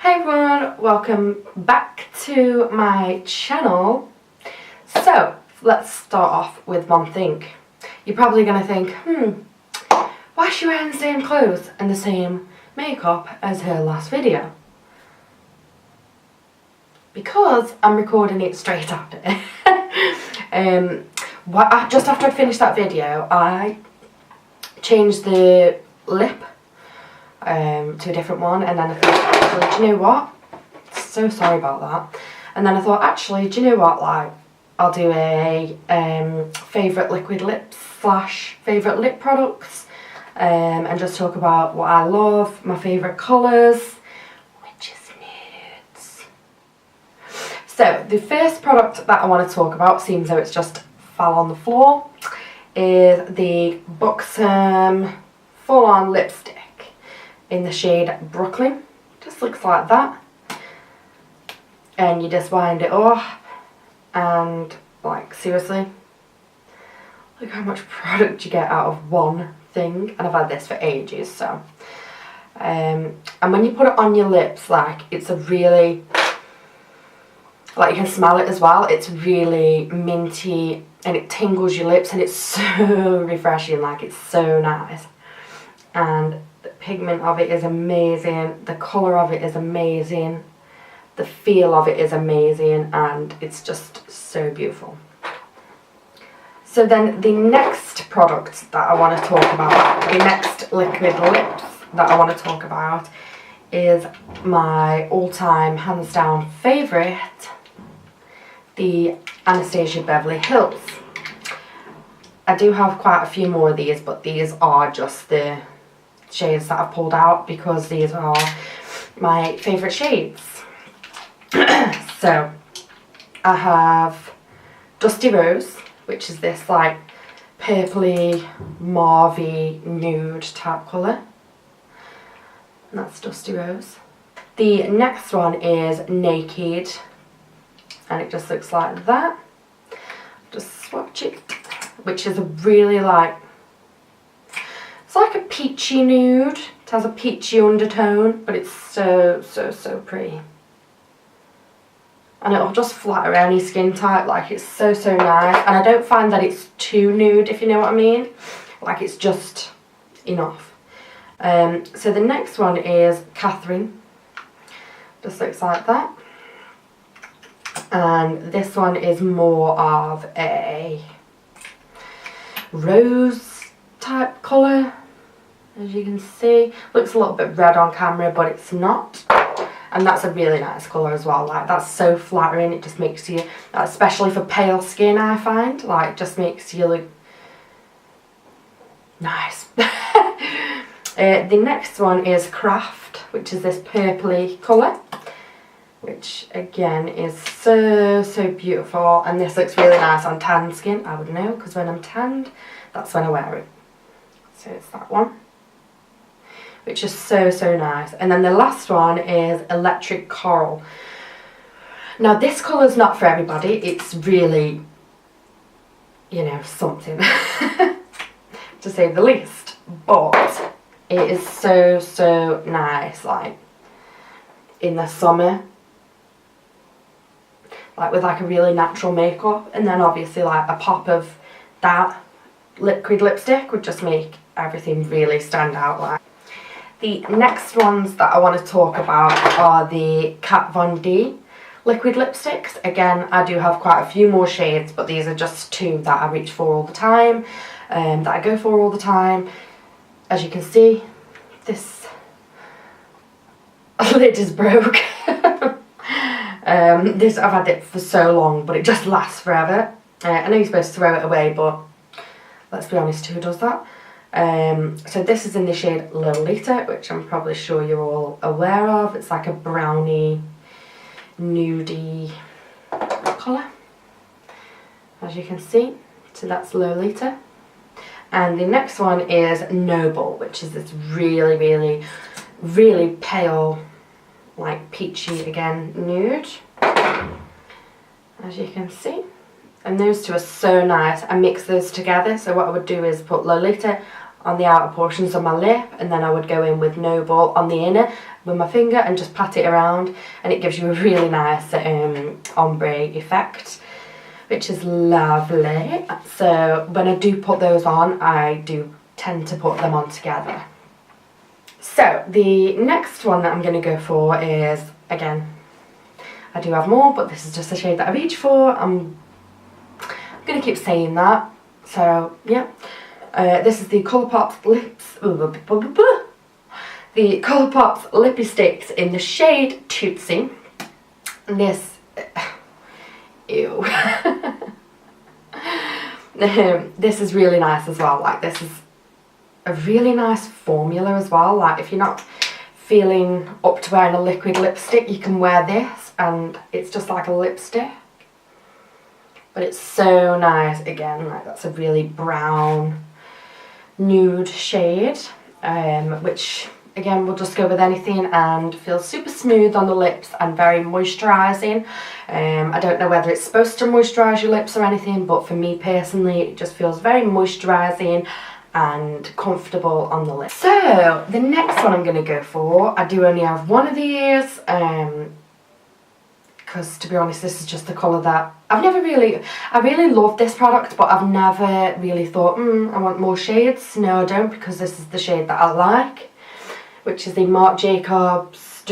Hi everyone, welcome back to my channel. So let's start off with one thing. You're probably going to think, why is she wearing the same clothes and the same makeup as her last video? Because I'm recording it straight after. Just after I finished that video, I changed the lip to a different one, and then I thought, actually, do you know what? So sorry about that. And then I thought, actually, do you know what? Like, I'll do a favourite liquid lips / favourite lip products, and just talk about what I love, my favourite colours, which is nudes. So the first product that I want to talk about, seems though it's just fell on the floor, is the Buxom Full On Lipstick in the shade Brooklyn. Just looks like that, and you just wind it up, and like, seriously, look how much product you get out of one thing. And I've had this for ages, so and when you put it on your lips, like, it's a really, like, you can smell it as well, it's really minty and it tingles your lips, and it's so refreshing, like, it's so nice. And the pigment of it is amazing, the colour of it is amazing, the feel of it is amazing, and it's just so beautiful. So then the next product that I want to talk about, the next liquid lips that I want to talk about, is my all-time hands down favourite, the Anastasia Beverly Hills. I do have quite a few more of these, but these are just the shades that I've pulled out because these are my favourite shades. So I have Dusty Rose, which is this like purpley, mauvey, nude type colour. And that's Dusty Rose. The next one is Naked, and it just looks like that. Just swatch it, which is a really like, it's like a peachy nude. It has a peachy undertone, but it's so pretty. And it'll just flatter any skin type, like, it's so nice. And I don't find that it's too nude, if you know what I mean. Like, it's just enough. So the next one is Catherine. Just looks like that. And this one is more of a rose type colour, as you can see. Looks a little bit red on camera, but it's not. And that's a really nice colour as well. Like, that's so flattering. It just makes you, especially for pale skin, I find, like, just makes you look nice. The next one is Craft, which is this purpley colour, which again is so beautiful. And this looks really nice on tan skin, I would know, because when I'm tanned, that's when I wear it. So it's that one, which is so nice. And then the last one is Electric Coral. Now, this colour's not for everybody. It's really, you know, something to say the least, but it is so nice, like, in the summer, like, with like a really natural makeup, and then obviously like a pop of that liquid lipstick would just make everything really stand out. Like, the next ones that I want to talk about are the Kat Von D liquid lipsticks. Again, I do have quite a few more shades, but these are just two that I reach for all the time, that I go for all the time. As you can see, this lid is broke. This, I've had it for so long, but it just lasts forever. I know you're supposed to throw it away, but let's be honest, who does that? So this is in the shade Lolita, which I'm probably sure you're all aware of. It's like a brownie, nudie colour, as you can see. So that's Lolita. And the next one is Noble, which is this really pale, like peachy, again, nude, as you can see. And those two are so nice. I mix those together. So what I would do is put Lolita on the outer portions of my lip, and then I would go in with Noble on the inner with my finger and just pat it around, and it gives you a really nice ombre effect, which is lovely. So when I do put those on, I do tend to put them on together. So the next one that I'm going to go for is, again, I do have more, but this is just the shade that I reach for. I'm going to keep saying that. So yeah, this is the Colourpop Lips, the Colourpop Lippy Sticks in the shade Tootsie. And this, ew. This is really nice as well. Like, this is a really nice formula as well. Like, if you're not feeling up to wearing a liquid lipstick, you can wear this, and it's just like a lipstick. But it's so nice. Again, like, that's a really brown nude shade, which again will just go with anything and feels super smooth on the lips and very moisturising. I don't know whether it's supposed to moisturise your lips or anything, but for me personally it just feels very moisturising and comfortable on the lips. So the next one I'm going to go for, I do only have one of these, because to be honest, this is just the colour that I really love this product, but I've never really thought, I want more shades. No, I don't, because this is the shade that I like, which is the Marc Jacobs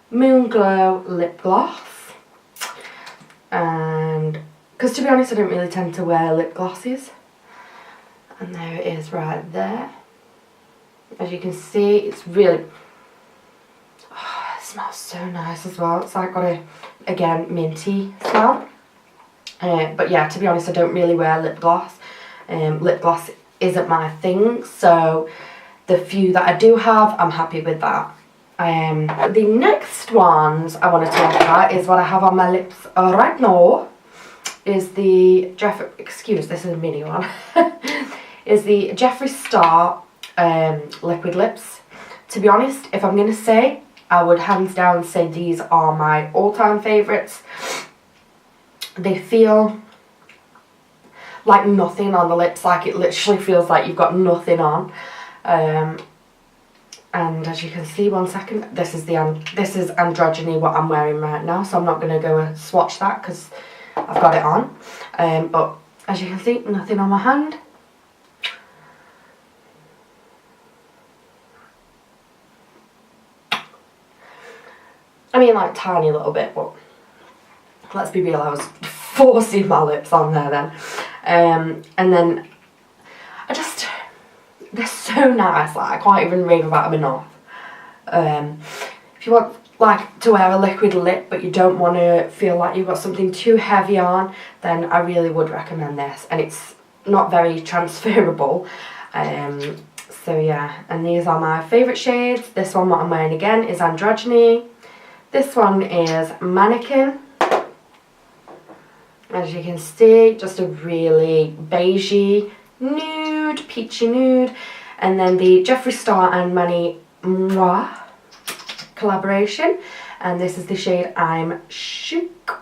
Moon Glow Lip Gloss. And because to be honest, I don't really tend to wear lip glosses. And there it is right there. As you can see, it's really, it smells so nice as well. It's like got a, again, minty smell. But yeah, to be honest, I don't really wear lip gloss. Lip gloss isn't my thing, so the few that I do have, I'm happy with that. The next ones I want to talk about is what I have on my lips right now. Is the this is a mini one. Is the Jeffree Star liquid lips. To be honest, if I'm going to say, I would hands down say these are my all-time favourites. They feel like nothing on the lips, like it literally feels like you've got nothing on. And as you can see, one second, this is Androgyny, what I'm wearing right now, so I'm not going to go and swatch that because I've got it on. But as you can see, nothing on my hand. I mean, like, tiny little bit, but let's be real, I was forcing my lips on there then. And then they're so nice, like, I can't even rave about them enough. If you want, like, to wear a liquid lip but you don't want to feel like you've got something too heavy on, then I really would recommend this. And it's not very transferable. So yeah, and these are my favourite shades. This one, what I'm wearing again, is Androgyny. This one is Mannequin. As you can see, just a really beigey nude, peachy nude. And then the Jeffree Star and Manny Moi collaboration. And this is the shade I'm Shook,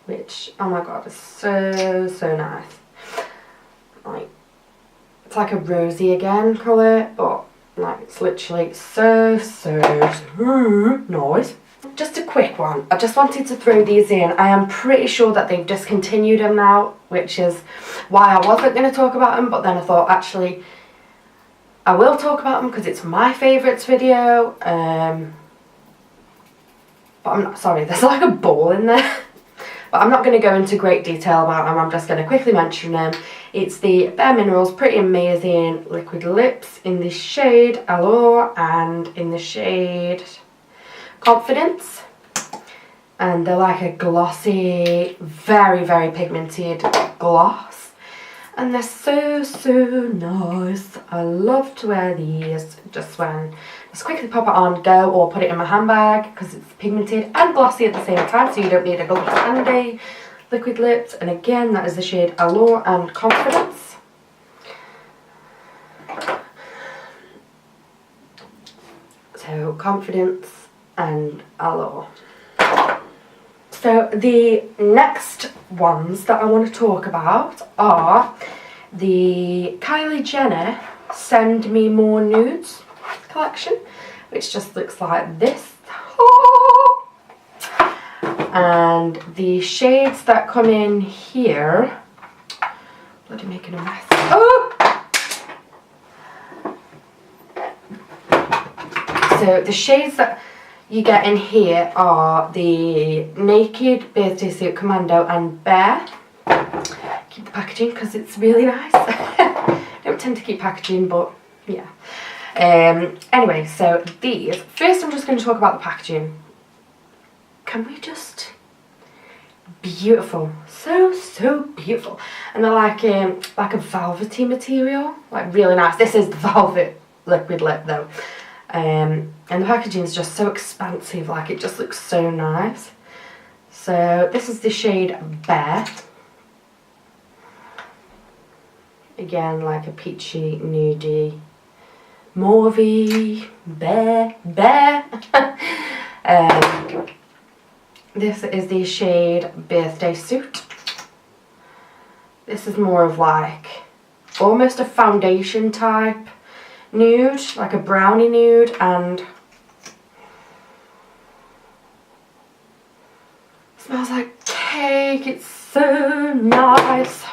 which, oh my god, is so, so nice. Like, it's like a rosy again colour, but like it's literally so, so, so nice. Just a quick one. I just wanted to throw these in. I am pretty sure that they've discontinued them now, which is why I wasn't going to talk about them, but then I thought actually I will talk about them because it's my favourites video. But I'm not, sorry, there's like a ball in there. But I'm not going to go into great detail about them, I'm just going to quickly mention them. It's the Bare Minerals Pretty Amazing Liquid Lips in the shade Allure and in the shade Confidence. And they're like a glossy, very, very pigmented gloss. And they're so, so nice. I love to wear these just quickly pop it on, go, or put it in my handbag because it's pigmented and glossy at the same time, so you don't need a gloss and a liquid lips. And again, that is the shade Allure and Confidence. So Confidence and Allure. So the next ones that I want to talk about are the Kylie Jenner Send Me More Nudes collection, which just looks like this. Oh! And the shades that come in here, bloody making a mess. Oh! So the shades that you get in here are the Naked, Birthday Suit, Commando and Bear. Keep the packaging because it's really nice. Don't tend to keep packaging, but yeah. Anyway, so these, first I'm just going to talk about the packaging. Can we just, beautiful, so beautiful. And they're like a velvety material, like really nice. This is the Velvet liquid lip though. And the packaging is just so expansive, like it just looks so nice. So this is the shade Bear. Again, like a peachy, nudie, mauvey, bear. This is the shade Birthday Suit. This is more of like almost a foundation type nude, like a brownie nude, and smells like cake. It's so nice.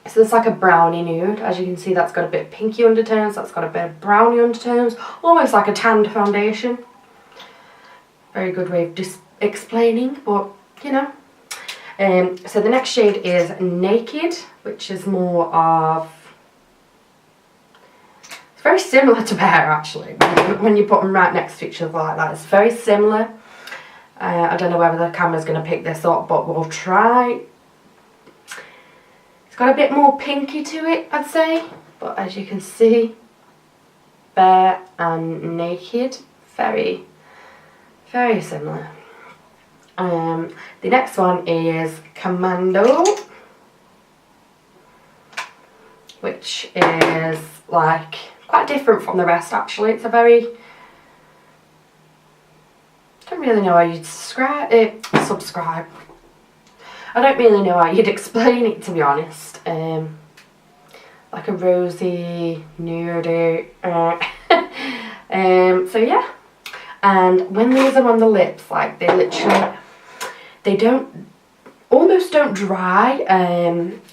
So it's like a brownie nude. As you can see, that's got a bit of pinky undertones, that's got a bit of brownie undertones, almost like a tanned foundation. Very good way of explaining, but you know. So the next shade is Naked, which is more of, it's very similar to Bear actually, when you put them right next to each other like that. It's very similar. I don't know whether the camera's going to pick this up, but we'll try. It's got a bit more pinky to it, I'd say, but as you can see, Bear and Naked, very similar. The next one is Commando, which is like quite different from the rest actually. It's a very, I don't really know how you'd subscribe. I don't really know how you'd explain it, to be honest. Like a rosy, nude. So yeah. And when these are on the lips, like they literally, they almost don't dry.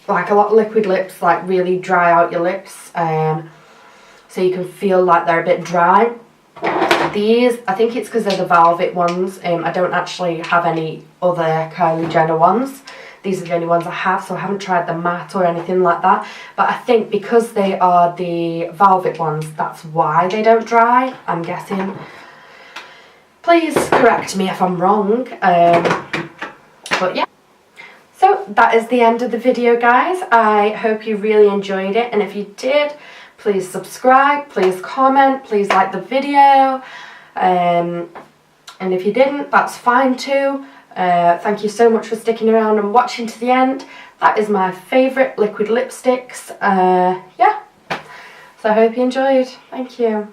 Like a lot of liquid lips, like really dry out your lips. So you can feel like they're a bit dry. These, I think it's because they're the Velvet ones. I don't actually have any other Kylie Jenner ones. These are the only ones I have, so I haven't tried the matte or anything like that. But I think because they are the Velvet ones, that's why they don't dry, I'm guessing. Please correct me if I'm wrong. But yeah. So that is the end of the video, guys. I hope you really enjoyed it, and if you did, please subscribe, please comment, please like the video, and if you didn't, that's fine too. Thank you so much for sticking around and watching to the end. That is my favourite liquid lipsticks. Yeah, so I hope you enjoyed. Thank you.